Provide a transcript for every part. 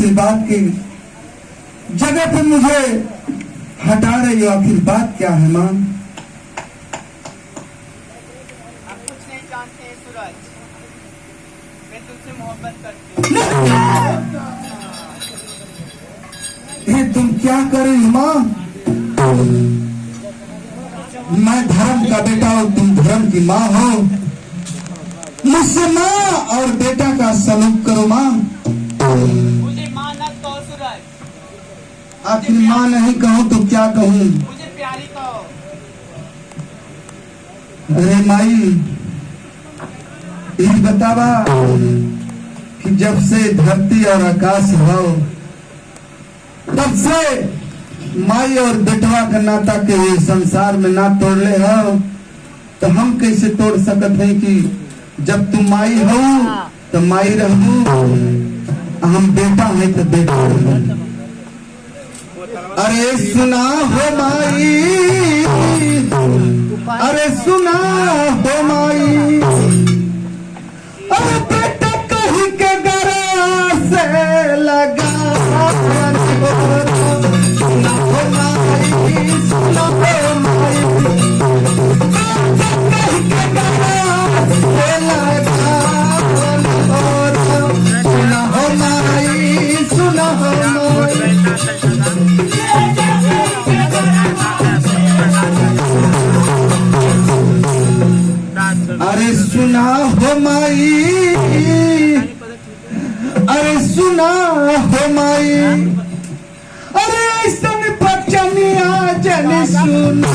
आखिर बात की जगह पे मुझे हटा रही हो, आखिर बात क्या है मां? आप कुछ नहीं जानते हैं सूरज, मैं तुमसे मोहब्बत करती हूँ। ये तुम क्या कर रही हो मां? मैं धर्म का बेटा हूं, तुम धर्म की मां हो। मुझसे मां और बेटा का सलूक करो मां। मुझे माँ न कहो सूरज, आखिर मां नहीं कहूं तो क्या कहूं? मुझे प्यारी कहो। अरे माई, ये बतावा कि जब से धरती और आकाश हो तब से माई और बेटवा का नाता के संसार में ना तोड़ले हो, तो हम कैसे तोड़ सकत हैं कि जब तुम माई हो तो माई रहू, हम बेटा है तो बेटा रहू। अरे सुना हो माई, अरे सुना हो माई, अरे बेटा कहीं के गरा से लगा। सुना हो माई, सुना हो माई, कहीं के गरा से लगा। सुना हो माई, सुना हो माई, अरे सुना हो माई, अरे सुना हो माई, अरे ऐसा बचनिया जन सुना।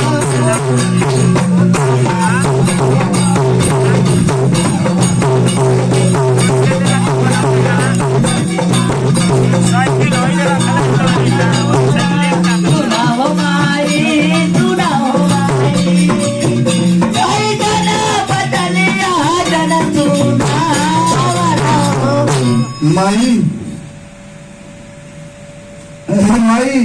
माई, अरे माई,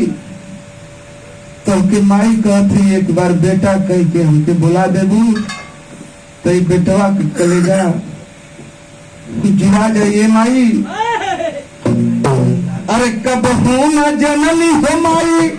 तो के माई कहती एक बार बेटा कह के हमके बुला देबू तो ये बेटवा के कलेजा जुड़ा जाइए माई। अरे कब हो ना जननी हो माई,